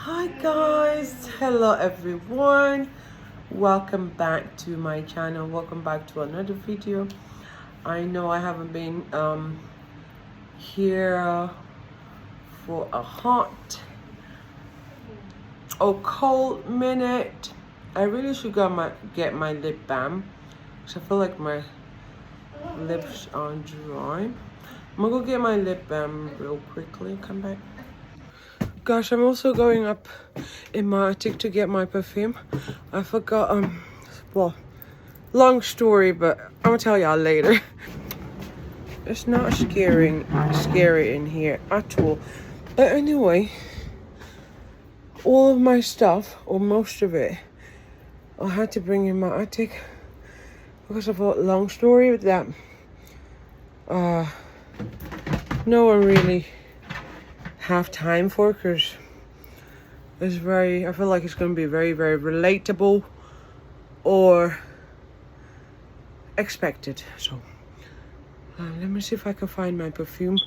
Hi guys, hello everyone. Welcome back to my channel. Welcome back to another video. I know I haven't been here for a hot or cold minute. I really should get my lip balm because I feel like my lips are dry. I'm gonna go get my lip balm real quickly. Come back. Gosh, I'm also going up in my attic to get my perfume. I forgot, well, long story, but I'm gonna tell y'all later. It's not scary in here at all. But anyway, all of my stuff, or most of it, I had to bring in my attic because of a long story that no one really have time for, because I feel like it's going to be very, very relatable or expected. So let me see if I can find my perfume.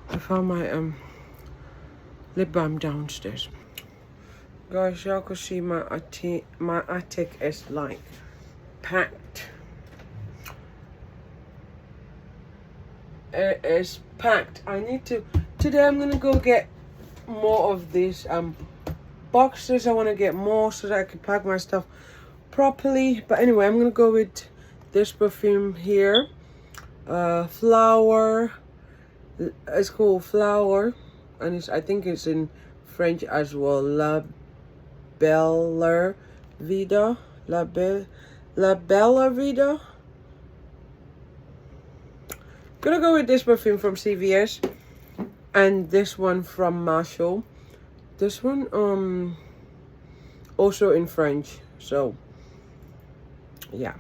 I found my lip balm downstairs. Guys, y'all can see my attic is like packed. It is packed. Today I'm gonna go get more of these boxes. I want to get more so that I can pack my stuff properly. But anyway, I'm gonna go with this perfume here. Flower. It's called Flower, and I think it's in French as well. La Belle Vida. La Bella Vida. Gonna go with this perfume from CVS and this one from Marshall. This one also in French. So yeah,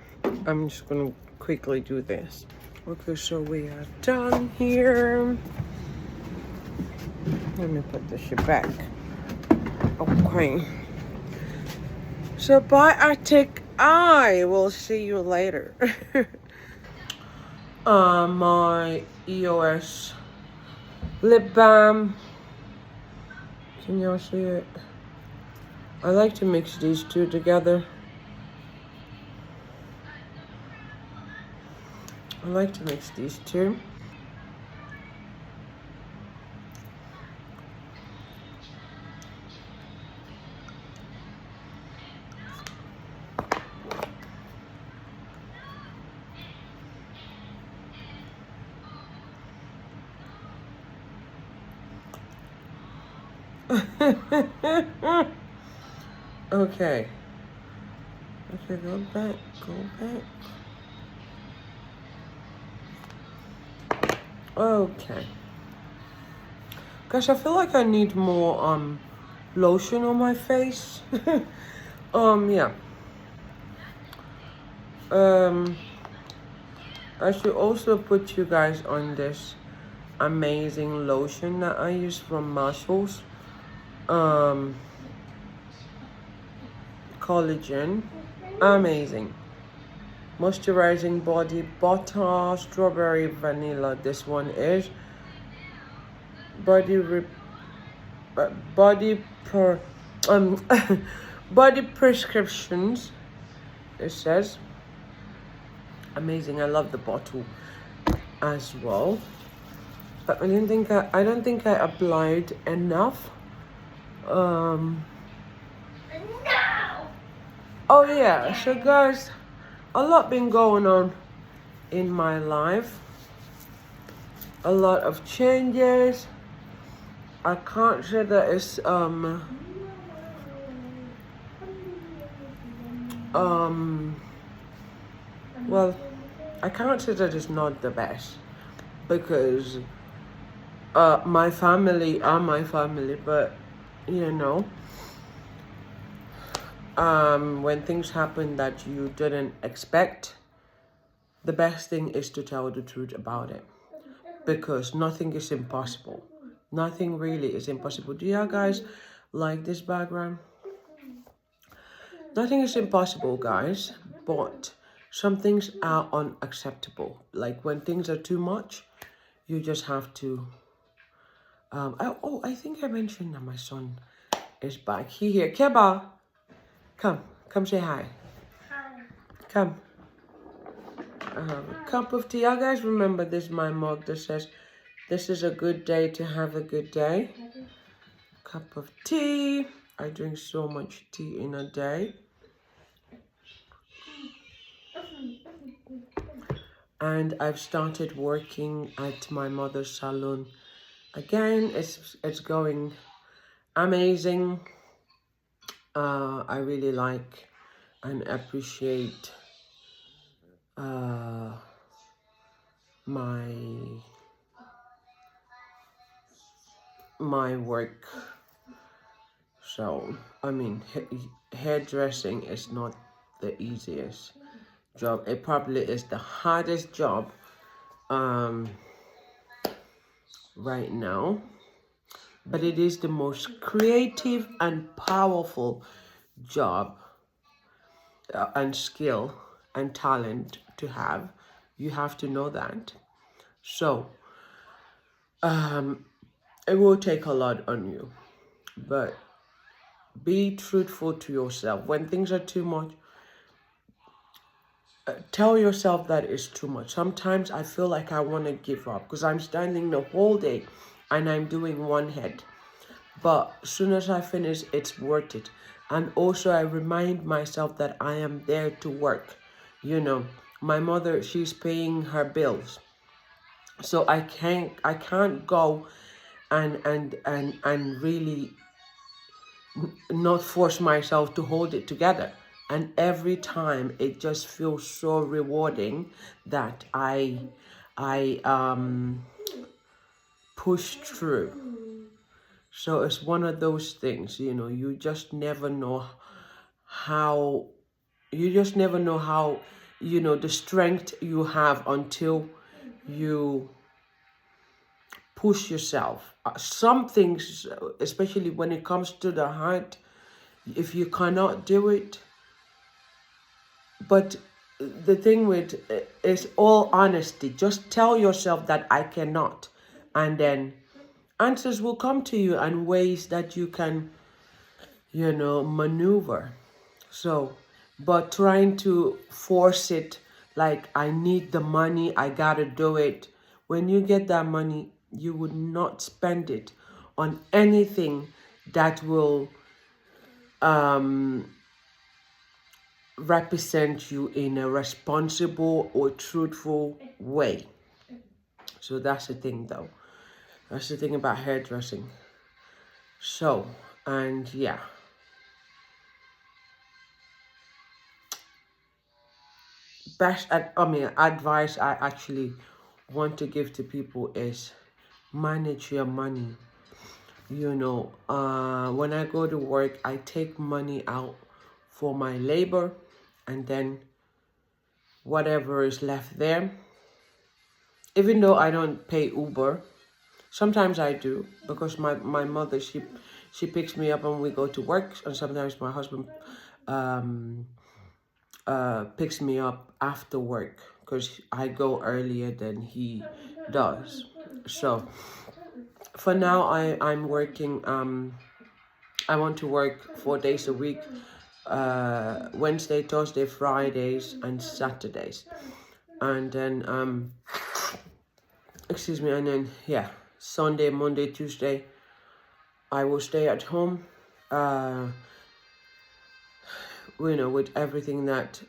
I'm just gonna quickly do this. Okay, so we are done here. Let me put this shit back. Okay. So bye, attic. I will see you later. My EOS lip balm. Can y'all see it? I like to mix these two together. I like to mix these two. Okay. Okay, go back. Okay. Gosh, I feel like I need more lotion on my face. Yeah. I should also put you guys on this amazing lotion that I use from Marshalls. Collagen. Amazing. Moisturizing body butter, strawberry vanilla. This one is body body prescriptions. It says amazing. I love the bottle as well, but I don't think I applied enough. No. Oh yeah, so guys, a lot been going on in my life. A lot of changes. I can't say that it's well, I can't say that it's not the best, because my family are my family, but you know, when things happen that you didn't expect, the best thing is to tell the truth about it, because nothing is impossible. Nothing really is impossible. Do you guys like this background? Nothing is impossible, guys, but some things are unacceptable. Like when things are too much, you just have to I think I mentioned that my son is back. He here. Keba, come say hi. Come. I have a cup of tea. You guys remember this? My mug that says, "This is a good day to have a good day." Cup of tea. I drink so much tea in a day. And I've started working at my mother's salon again. It's going amazing. I really like and appreciate my work. So I mean, hairdressing is not the easiest job. It probably is the hardest job right now, but it is the most creative and powerful job and skill and talent to have. You have to know that. So it will take a lot on you, but be truthful to yourself. When things are too much, tell yourself that it's too much. Sometimes I feel like I want to give up because I'm standing the whole day and I'm doing one head. But as soon as I finish, it's worth it. And also I remind myself that I am there to work. You know, my mother, she's paying her bills. So I can't go and really not force myself to hold it together. And every time it just feels so rewarding that I push through. So it's one of those things, you know, you just never know how, you know, the strength you have until you push yourself. Some things, especially when it comes to the heart, if you cannot do it, but the thing with is all honesty. Just tell yourself that I cannot, and then answers will come to you in ways that you can, you know, maneuver. So, but trying to force it like I need the money, I gotta do it. When you get that money, you would not spend it on anything that will represent you in a responsible or truthful way. So that's the thing though. That's the thing about hairdressing. So, and yeah. Advice I actually want to give to people is manage your money. You know, when I go to work, I take money out for my labor, and then whatever is left there, even though I don't pay Uber, sometimes I do, because my mother, she picks me up and we go to work, and sometimes my husband picks me up after work because I go earlier than he does. So for now, I'm working. I want to work 4 days a week, Wednesday, Thursday, Fridays, and Saturdays, and then excuse me, and then yeah, Sunday, Monday, Tuesday, I will stay at home. You know, with everything that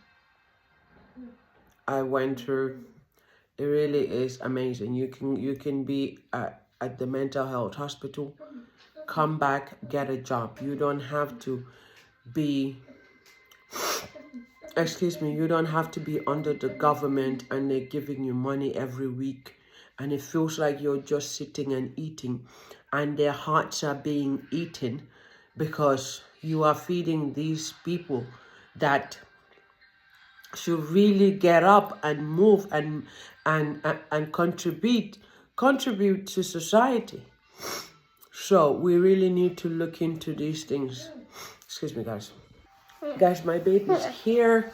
I went through, it really is amazing. You can be at the mental health hospital, come back, get a job. You don't have to be, you don't have to be under the government and they're giving you money every week, and it feels like you're just sitting and eating, and their hearts are being eaten because you are feeding these people that should really get up and move and contribute to society. So we really need to look into these things. Excuse me, guys. Guys, my baby's here.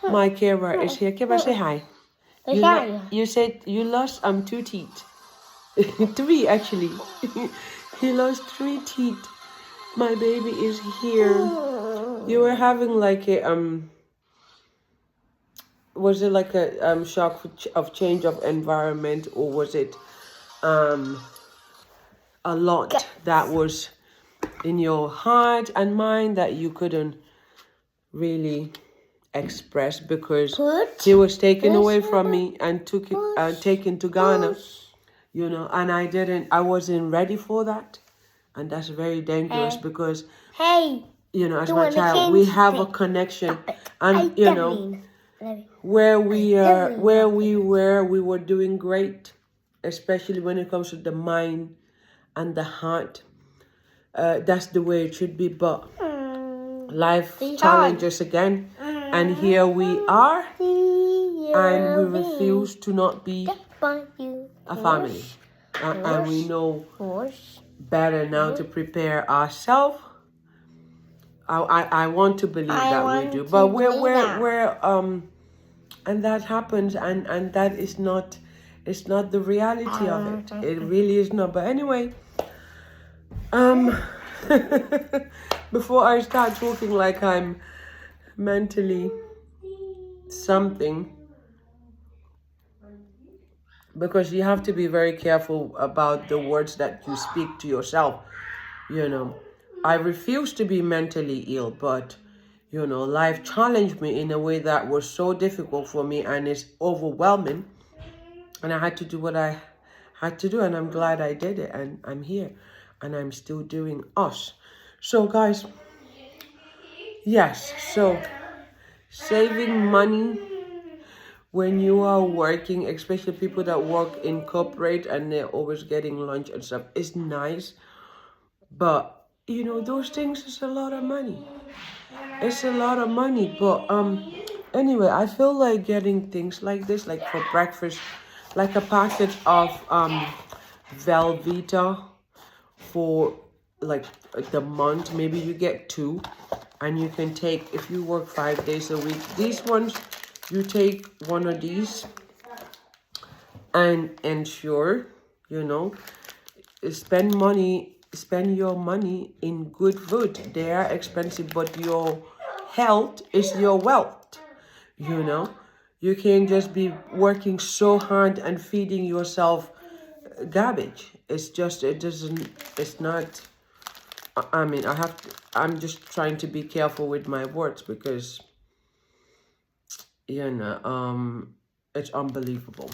My Kira is here. Kira, say hi. You said you lost 2 teeth. 3 actually. He lost 3 teeth My baby is here. You were having like a was it like a shock of change of environment, or was it a lot that was in your heart and mind that you couldn't really express because he was taken away from me and taken to Ghana, you know, and I wasn't ready for that, and that's very dangerous because you know, as my child, we have a connection, and you know, where we were doing great, especially when it comes to the mind and the heart. That's the way it should be, but life challenges again, and here we are, and we refuse to not be a family, and we know better now to prepare ourselves. I want to believe that we do, but we're and that happens, and that is not, it's not the reality of it. It really is not. But anyway, before I start talking like I'm mentally something, because you have to be very careful about the words that you speak to yourself, you know. I refuse to be mentally ill, but you know, life challenged me in a way that was so difficult for me, and it's overwhelming, and I had to do what I had to do, and I'm glad I did it, and I'm here, and I'm still doing us. So guys, yes, so saving money when you are working, especially people that work in corporate and they're always getting lunch and stuff, is nice, but you know, those things is a lot of money. It's a lot of money, but anyway, I feel like getting things like this, like for breakfast, like a package of Velveeta for like the month. Maybe you get 2, and you can take, if you work 5 days a week, these ones, you take one of these and ensure, you know, spend your money in good food. They are expensive, but your health is your wealth, you know. You can't just be working so hard and feeding yourself garbage. It's just, it's not, I mean, I'm just trying to be careful with my words because, you know, it's unbelievable.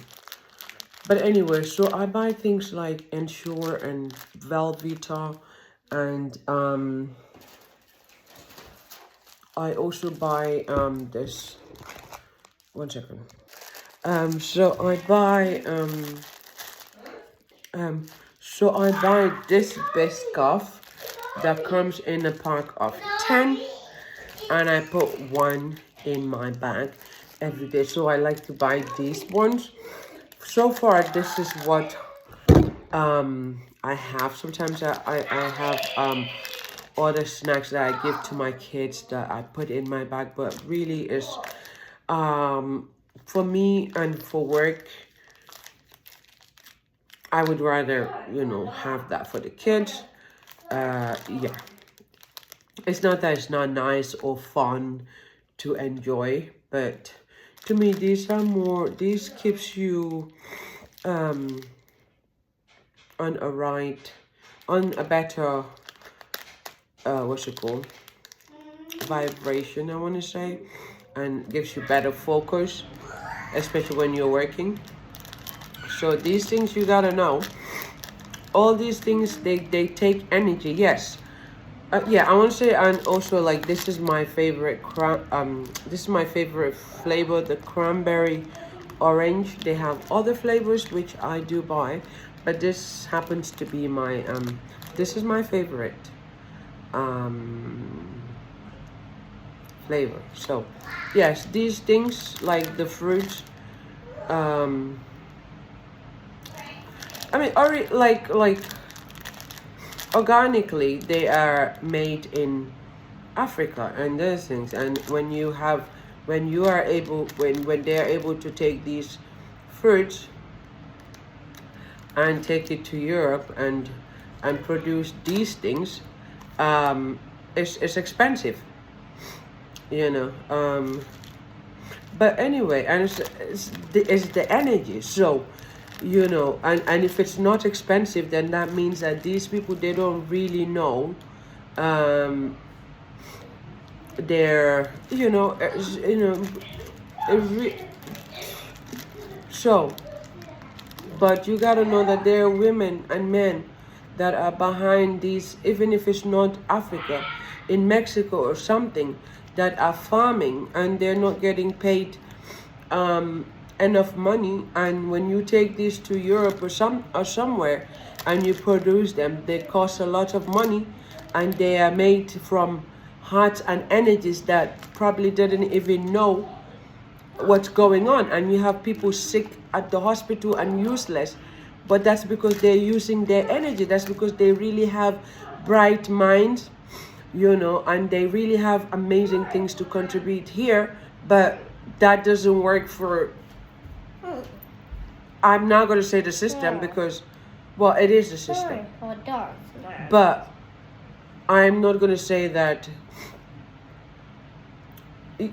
But anyway, so I buy things like Ensure and Velveeta, and I also buy this. 1 second. So I buy this Biscoff that comes in a pack of 10, and I put 1 in my bag every day. So I like to buy these ones. So far, this is what I have. Sometimes I have other snacks that I give to my kids that I put in my bag, but really is for me and for work, I would rather, you know, have that for the kids. Yeah, it's not that it's not nice or fun to enjoy, but to me, these are more, these keeps you on a better, what's it called, vibration, I want to say, and gives you better focus, especially when you're working. So these things you gotta know. All these things, they take energy, yes. Yeah, I want to say, and also like this is my favorite flavor, the cranberry orange. They have other flavors which I do buy, but this happens to be my this is my favorite flavor. So yes, these things like the fruits, I mean, like organically, they are made in Africa and those things. And when they are able to take these fruits and take it to Europe and produce these things, it's expensive, you know. But anyway, and it's the energy. So, you know, and if it's not expensive, then that means that these people, they don't really know their, so, but you gotta know that there are women and men that are behind these, even if it's not Africa, in Mexico or something, that are farming and they're not getting paid enough money. And when you take these to Europe or somewhere and you produce them, they cost a lot of money, and they are made from hearts and energies that probably didn't even know what's going on. And you have people sick at the hospital and useless, but that's because they're using their energy. That's because they really have bright minds, and they really have amazing things to contribute here. But that doesn't work for, I'm not going to say the system, because, well, it is the system, but I'm not going to say that.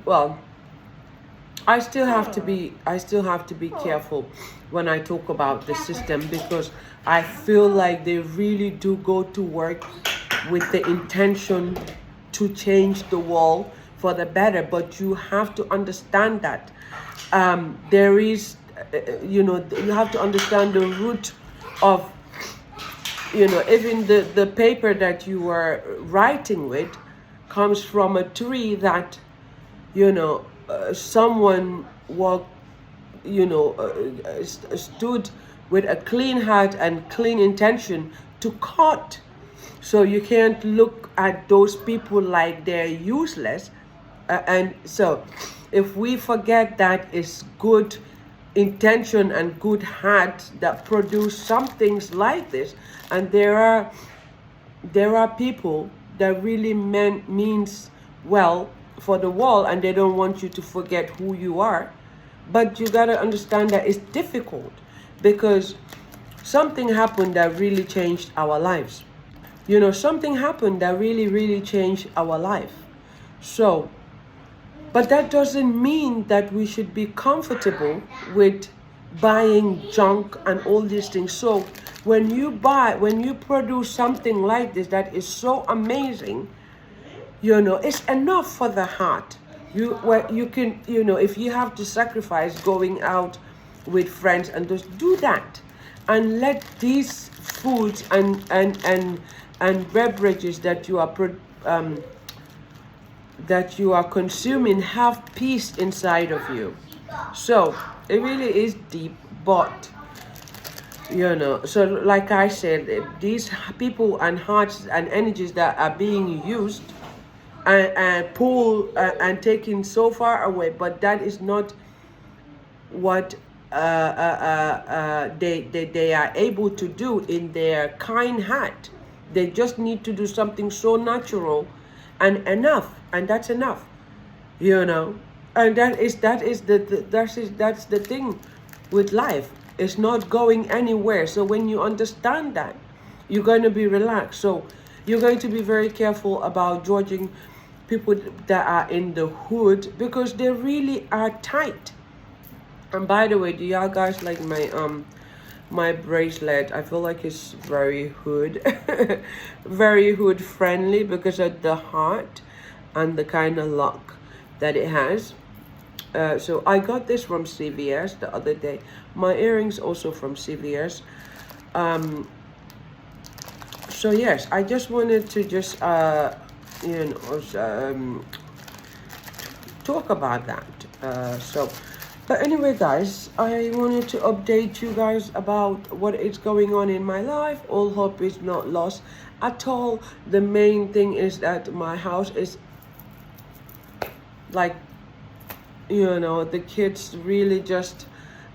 Well, I still have to be careful when I talk about the system, because I feel like they really do go to work with the intention to change the world for the better. But you have to understand that there is, you have to understand the root of, even the paper that you are writing with comes from a tree that, someone walked, stood with a clean heart and clean intention to cut. So you can't look at those people like they're useless. And so if we forget that it's good intention and good heart that produce some things like this, and there are people that really means well for the world, and they don't want you to forget who you are. But you got to understand that it's difficult, because something happened that really changed our lives. Something happened that really, really changed our life. So, but that doesn't mean that we should be comfortable with buying junk and all these things. So when you produce something like this that is so amazing, it's enough for the heart. You can, if you have to sacrifice going out with friends, and just do that, and let these foods and beverages that you are consuming have peace inside of you. So it really is deep, but so like I said, these people and hearts and energies that are being used and pulled and taken so far away, but that is not what they are able to do in their kind heart. They just need to do something so natural and enough, and that's enough, and that's the thing with life. It's not going anywhere. So when you understand that, you're going to be relaxed. So you're going to be very careful about judging people that are in the hood, because they really are tight. And by the way, do y'all guys like my bracelet? I feel like it's very hood very hood friendly, because of the heart and the kind of lock that it has. So I got this from CVS the other day. My earrings also from CVS. So yes, I just wanted to just talk about that. But anyway, guys, I wanted to update you guys about what is going on in my life. All hope is not lost at all. The main thing is that my house is like, the kids really just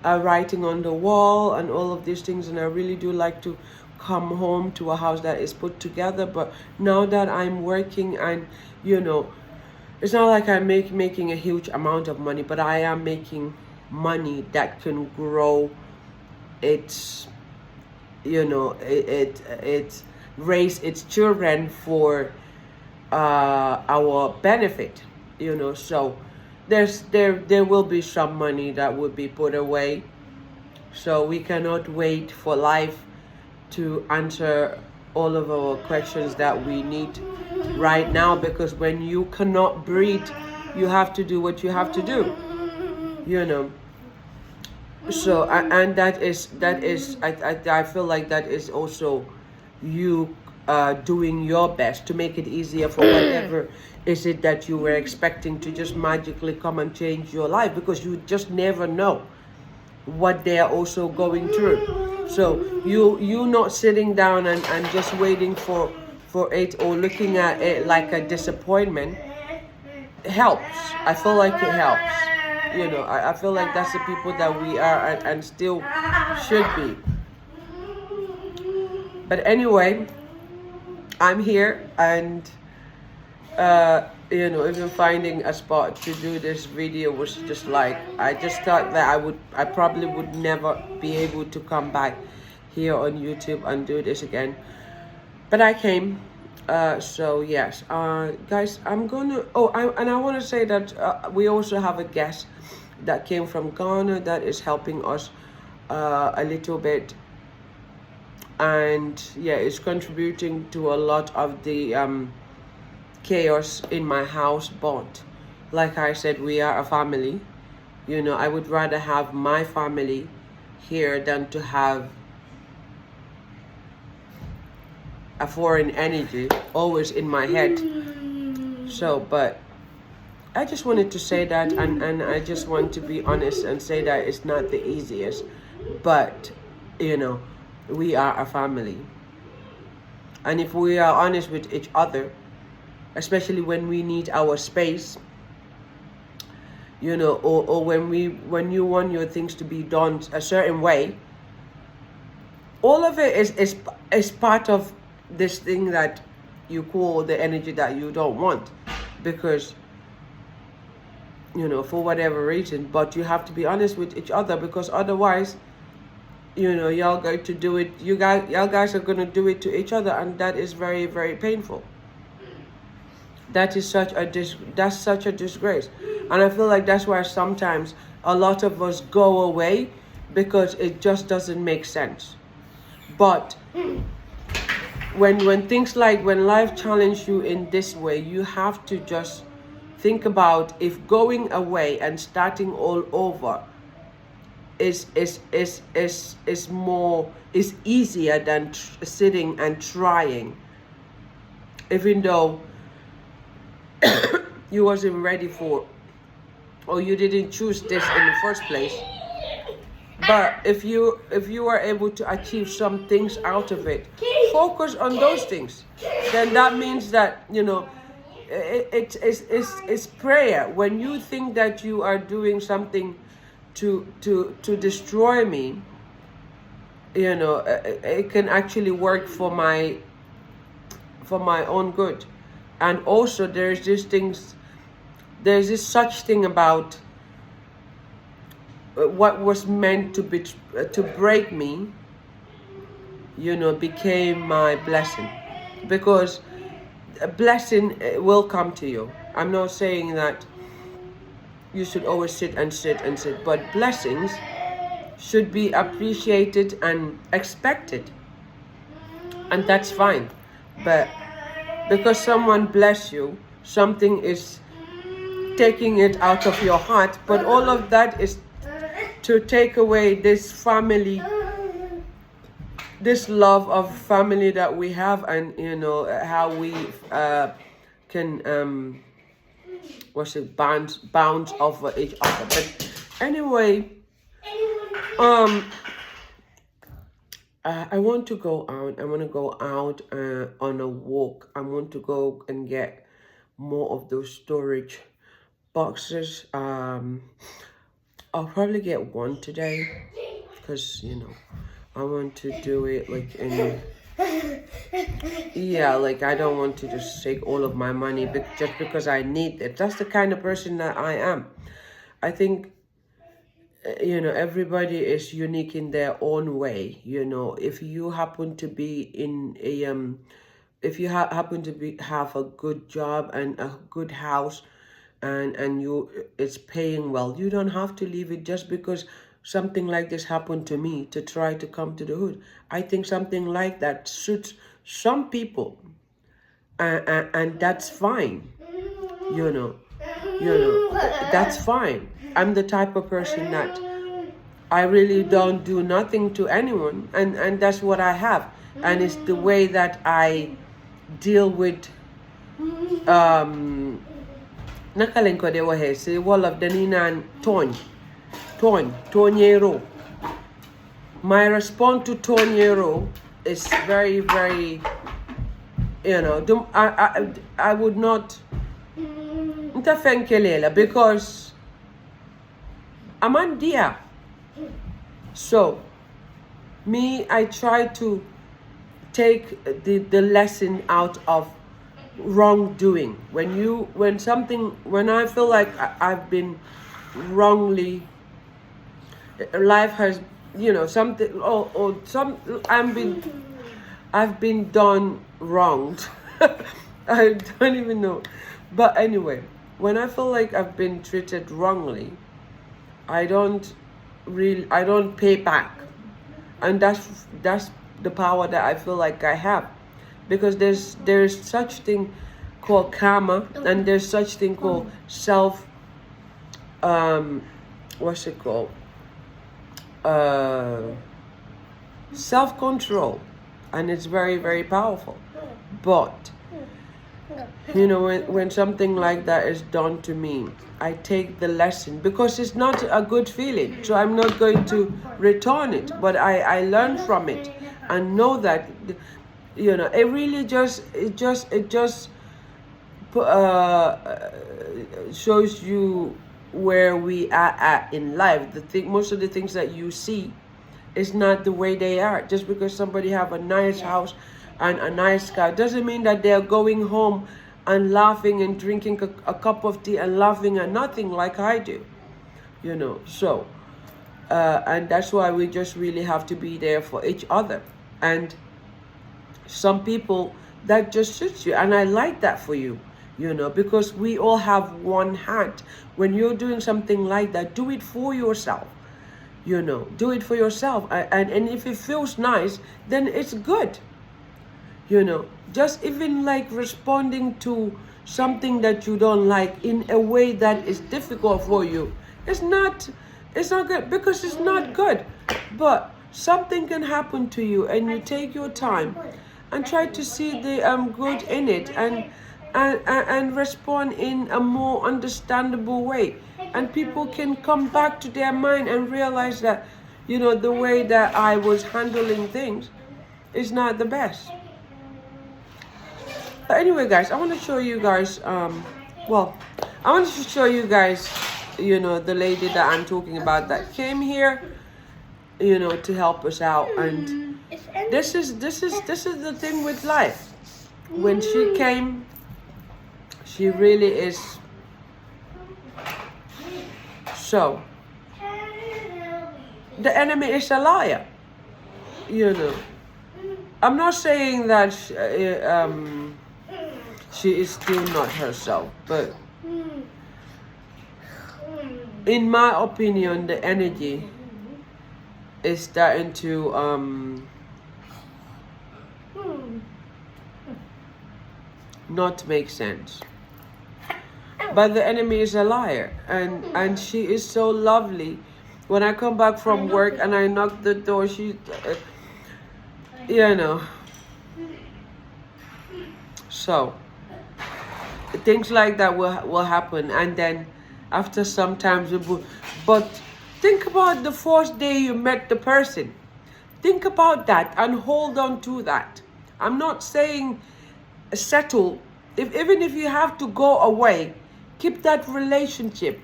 are writing on the wall and all of these things. And I really do like to come home to a house that is put together. But now that I'm working and, it's not like I'm making a huge amount of money, but I am making money that can grow. It's, it raise its children for our benefit, you know. So there will be some money that will be put away. So we cannot wait for life to answer all of our questions that we need right now, because when you cannot breathe, you have to do what you have to do, you know. So and that is I feel like that is also you doing your best to make it easier for whatever is it that you were expecting to just magically come and change your life, because you just never know what they are also going through. So you not sitting down and just waiting for it, or looking at it like a disappointment, helps. I feel like it helps, you know. I feel like that's the people that we are, and still should be. But anyway, I'm here, and you know, even finding a spot to do this video was just like, I just thought that I probably would never be able to come back here on YouTube and do this again, but I came. So yes, guys, I'm gonna, I want to say that we also have a guest that came from Ghana that is helping us a little bit, and yeah, it's contributing to a lot of the chaos in my house. But like I said, we are a family, you know. I would rather have my family here than to have a foreign energy always in my head. So, but I just wanted to say that, and I just want to be honest and say that it's not the easiest, but you know, we are a family, and if we are honest with each other, especially when we need our space, you know, or when you want your things to be done a certain way, all of it is part of this thing that you call the energy that you don't want, because you know, for whatever reason. But you have to be honest with each other, because otherwise, you know, y'all going to do it, y'all guys are going to do it to each other, and that is very, very painful. That is such a disgrace. And I feel like that's why sometimes a lot of us go away, because it just doesn't make sense. But when things like, when life challenges you in this way, you have to just think about if going away and starting all over is easier than sitting and trying, even though you wasn't ready for, or you didn't choose this in the first place. But if you are able to achieve some things out of it, focus on those things. Then that means that, you know, it's prayer. When you think that you are doing something to destroy me, you know, it can actually work for my own good. And also there's this such thing about what was meant to break me, you know, became my blessing. Because a blessing will come to you. I'm not saying that you should always sit, but blessings should be appreciated and expected, and that's fine. But because someone bless you, something is taking it out of your heart, but all of that is to take away this family, this love of family that we have, and you know, how we can bounce off of each other. But anyway, I want to go out. I want to go out on a walk. I want to go and get more of those storage boxes. I'll probably get one today, because you know, I want to do it like in, yeah, like I don't want to just take all of my money just because I need it. That's the kind of person that I am. I think, you know, everybody is unique in their own way. You know, if you happen to be in a if you happen to have a good job and a good house, and you it's paying well, you don't have to leave it just because something like this happened to me to try to come to the hood. I think something like that suits some people, and that's fine. You know, that's fine. I'm the type of person that I really don't do nothing to anyone, and that's what I have, and it's the way that I deal with naka lañ ko dee waxee si wolof dañuy naan tooñeero. My response to tooñeero is very, very, I would not interfenkelela because I'm on dia. So me, I try to take the lesson out of wrongdoing. When I feel like I've been wrongly, life has, something, or some, I've been done wronged. I don't even know. But anyway, when I feel like I've been treated wrongly, I don't pay back. And that's the power that I feel like I have. Because there's such thing called karma, and there's such thing called what's it called? Self-control, and it's very, very powerful. But when something like that is done to me, I take the lesson because it's not a good feeling, so I'm not going to return it, but I learn from it and know that it really just shows you where we are at in life. Most of the things that you see is not the way they are. Just because somebody have a nice house and a nice car doesn't mean that they're going home and laughing and drinking a cup of tea and laughing at nothing like I do. So and that's why we just really have to be there for each other. And some people, that just suits you, and I like that for you, because we all have one heart. When you're doing something like that, do it for yourself. Do it for yourself, and if it feels nice, then it's good. Just even like responding to something that you don't like in a way that is difficult for you, it's not good, because it's not good. But something can happen to you, and you take your time and try to see the good in it, and respond in a more understandable way, and people can come back to their mind and realize that the way that I was handling things is not the best. But anyway, guys, I want to show you guys I wanted to show you guys the lady that I'm talking about that came here to help us out. And this is the thing with life. When she came, she really is. So the enemy is a liar. I'm not saying that she is still not herself, but in my opinion, the energy is starting to not make sense. But the enemy is a liar, and she is so lovely. When I come back from work and I knock the door, she so things like that will happen, and then after sometimes but think about the first day you met the person. Think about that and hold on to that. I'm not saying settle. Even if you have to go away, keep that relationship.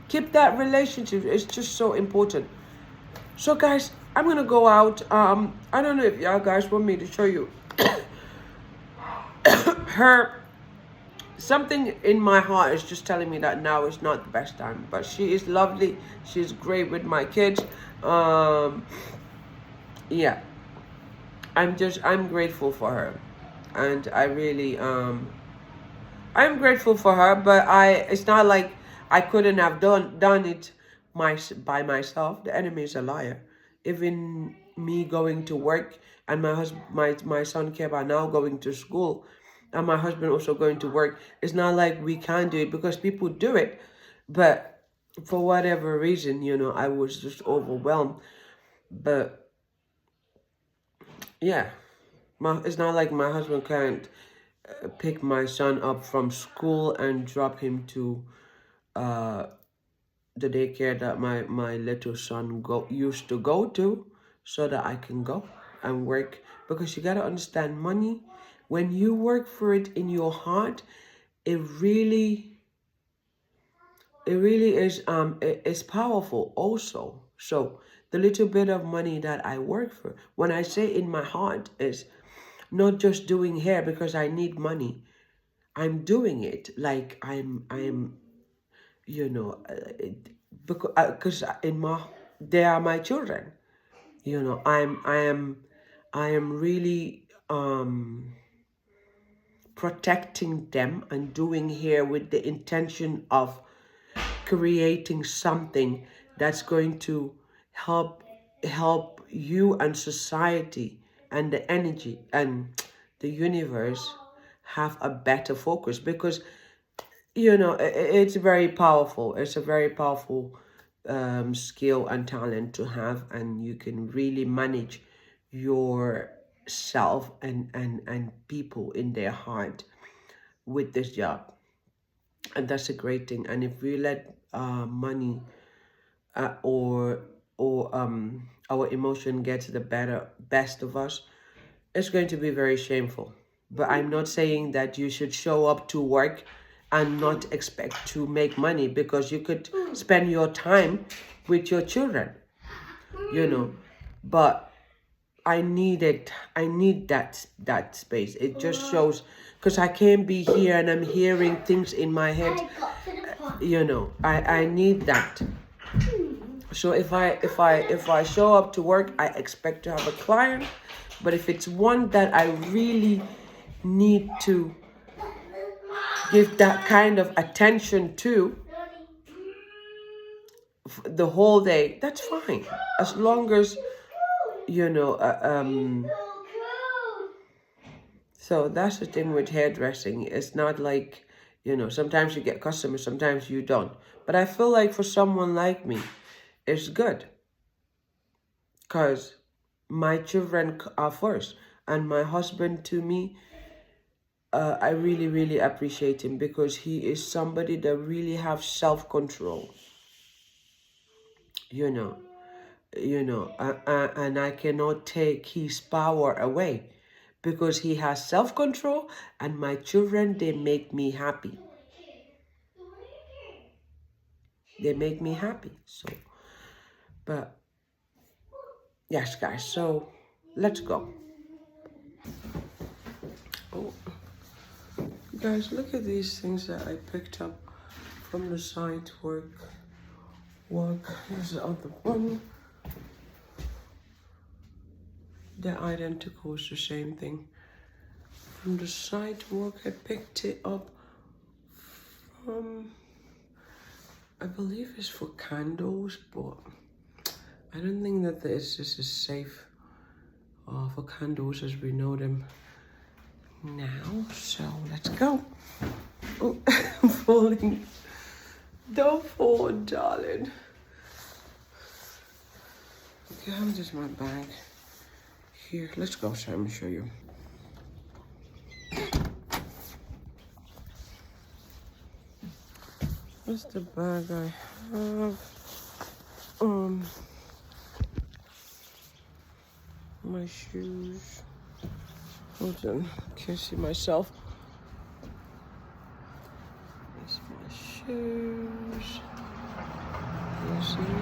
Keep that relationship. It's just so important. So guys, I'm gonna go out. I don't know if y'all guys want me to show you her. Something in my heart is just telling me that now is not the best time. But she is lovely. She's great with my kids. Yeah. I'm grateful for her. And I really, I'm grateful for her, but it's not like I couldn't have done it by myself. The enemy is a liar. Even me going to work and my son Keba now going to school, and my husband also going to work. It's not like we can't do it because people do it, but for whatever reason, I was just overwhelmed. But yeah, it's not like my husband can't pick my son up from school and drop him to uh, the daycare that my little son used to go to, so that I can go and work. Because you got to understand, money, when you work for it in your heart, it really is powerful also. So the little bit of money that I work for, when I say in my heart, is not just doing hair because I need money. I'm doing it like I'm because they are my children. I am really protecting them and doing here with the intention of creating something that's going to help you and society and the energy and the universe have a better focus. Because it's very powerful. It's a very powerful skill and talent to have, and you can really manage yourself and people in their heart with this job. And that's a great thing. And if we let money or our emotion get the best of us, it's going to be very shameful. But I'm not saying that you should show up to work and not expect to make money, because you could spend your time with your children, But I need that space. It just shows, because I can't be here and I'm hearing things in my head. I need that. So if I show up to work, I expect to have a client. But if it's one that I really need to give that kind of attention to the whole day, that's fine. As long as, so that's the thing with hairdressing. It's not like, sometimes you get customers, sometimes you don't. But I feel like for someone like me, it's good. Because my children are first. And my husband, to me, I really, really appreciate him, because he is somebody that really have self-control. And I cannot take his power away, because he has self-control, and my children, they make me happy. They make me happy. So, but yes, guys, so let's go. Oh, guys, look at these things that I picked up from the site work. Here's the other one. They're identical, it's the same thing. From the site work, I picked it up from, I believe it's for candles, but I don't think that this is safe for candles as we know them now. So let's go. Oh, I'm falling. Don't fall, darling. Okay, how is my bag? Here, let's go, so I'm gonna show you. What's the bag I have? My shoes. Hold on, can't see myself. That's my shoes. You see?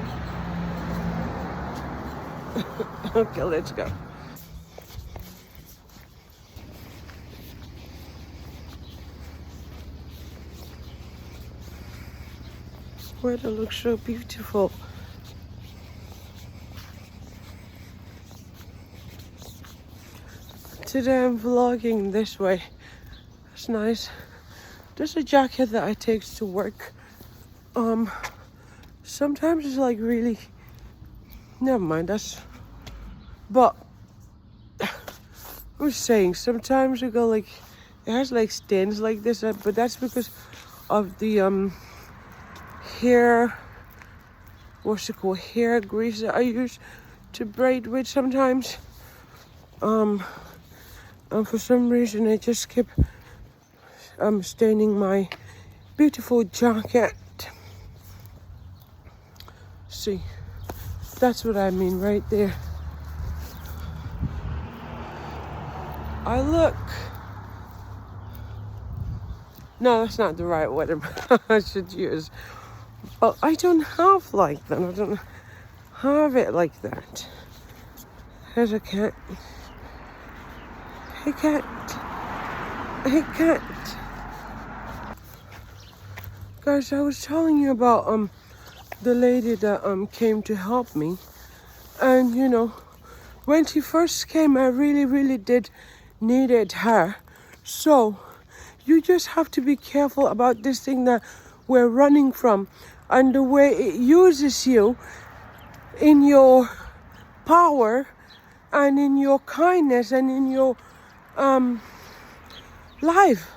Okay, let's go. Weather looks so beautiful. Today I'm vlogging this way. It's nice. There's a jacket that I take to work. Sometimes it's like really, never mind, but I'm saying sometimes it go like, it has like stains like this, but that's because of the hair, what's it called, hair grease that I use to braid with sometimes. And for some reason I just keep staining my beautiful jacket. See, that's what I mean right there. I look. No, that's not the right word I should use. But I don't have like that. I don't have it like that. There's a cat. Hey cat. Hey cat. Guys, I was telling you about the lady that came to help me. And you know, when she first came, I really did needed her. So you just have to be careful about this thing that we're running from and the way it uses you in your power and in your kindness and in your life.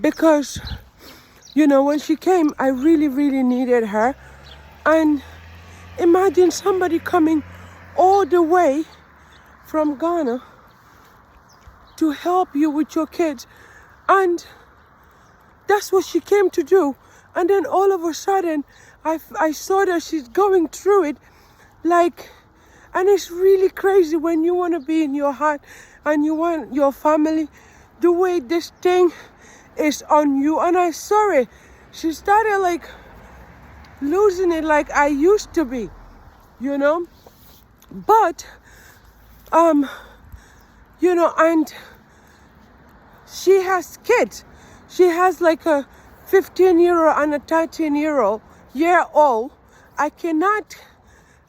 Because you know, when she came, I really needed her. And imagine somebody coming all the way from Ghana to help you with your kids. And that's what she came to do. And then all of a sudden, I saw that she's going through it. Like, and it's really crazy when you want to be in your heart and you want your family, the way this thing is on you. And I saw it. She started like losing it like I used to be, you know. But, you know, and she has kids. She has like a 15-year-old and a 13-year-old. I cannot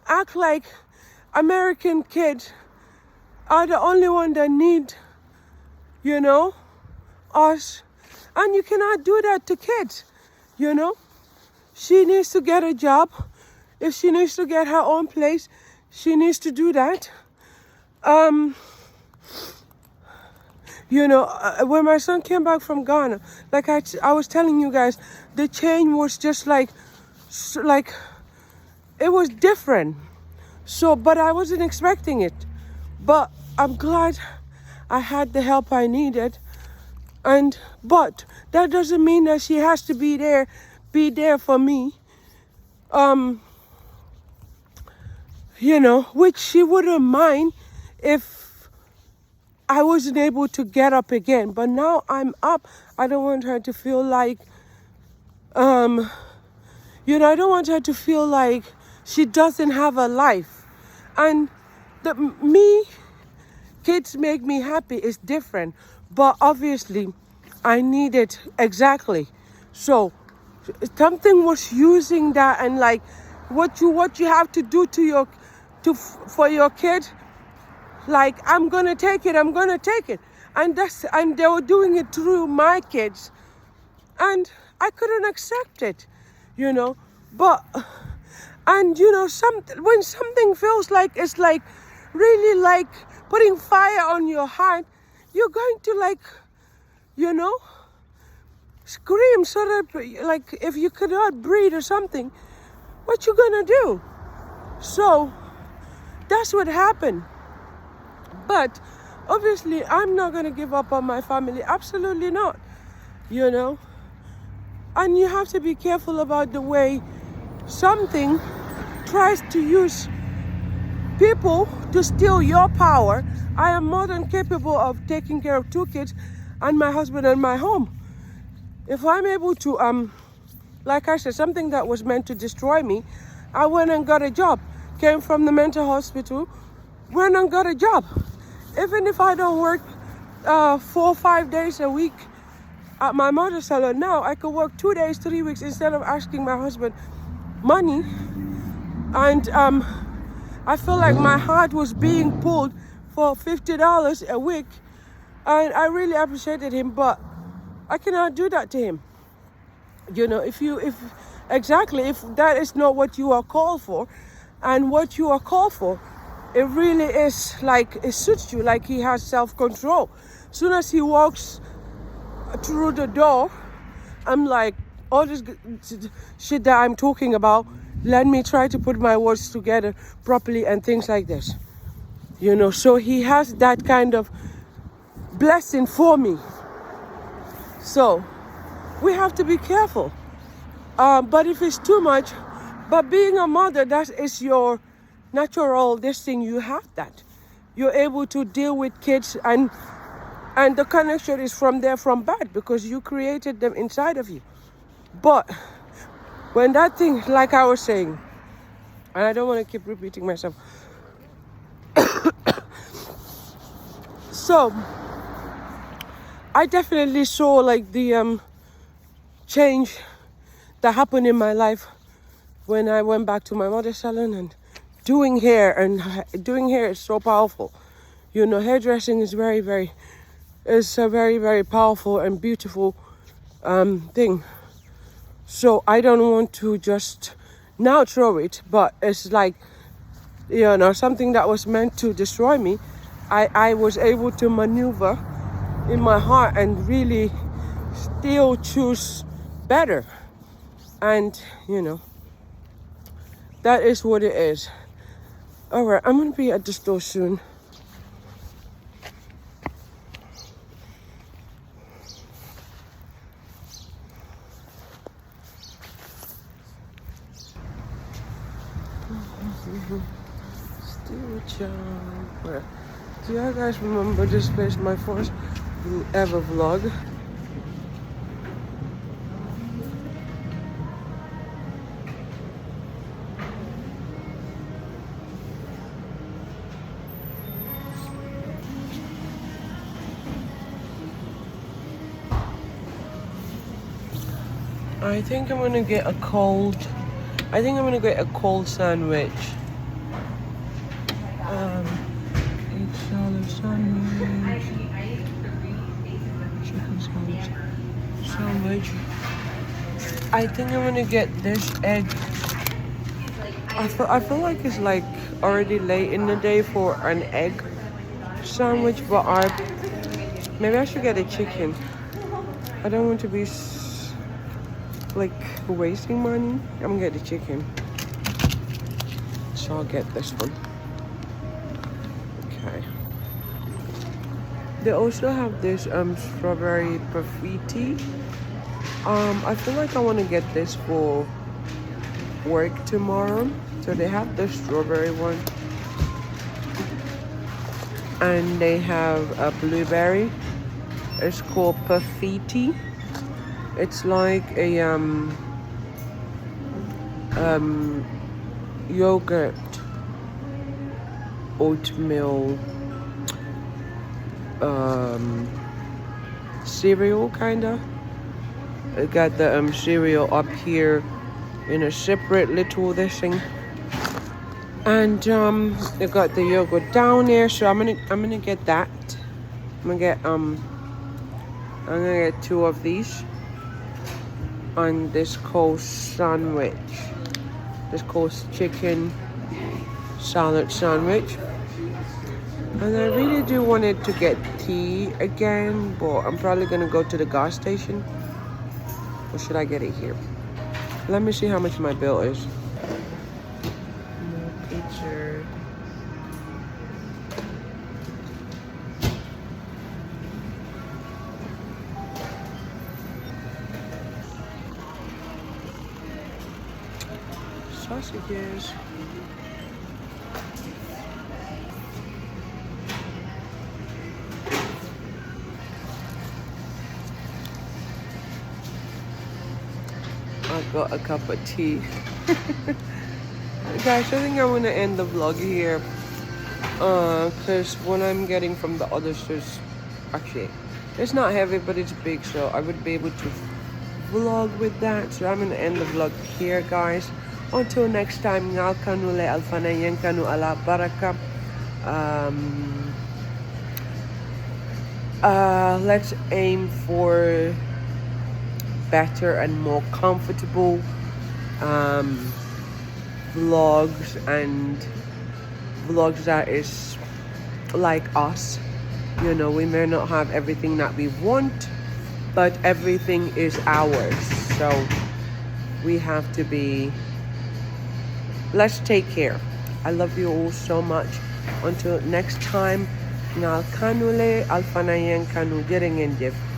act like American kids are the only one that need, you know, us. And you cannot do that to kids, you know. She needs to get a job. If she needs to get her own place, she needs to do that. You know, when my son came back from Ghana, like I was telling you guys, the change was just like it was different. So, but I wasn't expecting it. But I'm glad I had the help I needed. But that doesn't mean that she has to be there for me. You know, which she wouldn't mind if I wasn't able to get up again. But now I'm up. I don't want her to feel like, you know, I don't want her to feel like she doesn't have a life. And kids make me happy is different. But obviously, I need it exactly. So, something was using that and like what you have to do for your kid. Like, I'm gonna take it, and they were doing it through my kids, and I couldn't accept it, you know. But, and you know, when something feels like it's like really like putting fire on your heart, you're going to like, you know, scream so that like if you cannot breathe or something, what you gonna do? So that's what happened. But obviously, I'm not going to give up on my family. Absolutely not. You know? And you have to be careful about the way something tries to use people to steal your power. I am more than capable of taking care of 2 kids and my husband and my home. If I'm able to, like I said, something that was meant to destroy me, I went and got a job. Came from the mental hospital, went and got a job. Even if I don't work 4 or 5 days a week at my mother's salon, now I could work 2 days, 3 weeks instead of asking my husband money. And I feel like my heart was being pulled for $50 a week, and I really appreciated him, but I cannot do that to him. You know, if that is not what you are called for, and what you are called for, it really is like, it suits you, like he has self-control. Soon as he walks through the door, I'm like, all this shit that I'm talking about, let me try to put my words together properly and things like this. You know, so he has that kind of blessing for me. So we have to be careful. But if it's too much, but being a mother, that is your natural, this thing, you have that. You're able to deal with kids, and the connection is from birth, because you created them inside of you. But when that thing, like I was saying, and I don't want to keep repeating myself. So I definitely saw like the change that happened in my life when I went back to my mother's salon and doing hair. And doing hair is so powerful. You know, hairdressing is is a very, very powerful and beautiful thing. So I don't want to just now throw it, but it's like, you know, something that was meant to destroy me. I was able to maneuver in my heart and really still choose better. And, you know, that is what it is. All right, I'm going to be at the store soon. Still a job. Do you guys remember this place, my first ever vlog? I think I'm gonna get a cold sandwich. $8 sandwich. Chicken sandwich. I think I'm gonna get this egg. I feel like it's like already late in the day for an egg sandwich, but maybe I should get a chicken. I don't want to be like wasting money. I'm gonna get the chicken, so I'll get this one. Okay. They also have this strawberry perfetti. I feel like I want to get this for work tomorrow. So they have the strawberry one, and they have a blueberry. It's called perfetti. It's like a yogurt oatmeal cereal kinda. I got the cereal up here in a separate little this thing, and I got the yogurt down there. So I'm gonna get that. I'm gonna get 2 of these on this cold sandwich. This cold chicken salad sandwich. And I really do wanted to get tea again, but I'm probably gonna go to the gas station. Or should I get it here? Let me see how much my bill is. No picture. Sausages. I got a cup of tea. Guys, I think I'm gonna end the vlog here. Cause what I'm getting from the other stores, actually, it's not heavy, but it's big, so I would be able to vlog with that. So I'm gonna end the vlog here, guys. Until next time, ngal kanu le alfanayan kanu ala baraka. let's aim for better and more comfortable vlogs, and vlogs that is like us. You know, we may not have everything that we want, but everything is ours. So we have to be, let's take care. I love you all so much. Until next time, ngal kanule alfanayen kanu jërë ngeen jëf.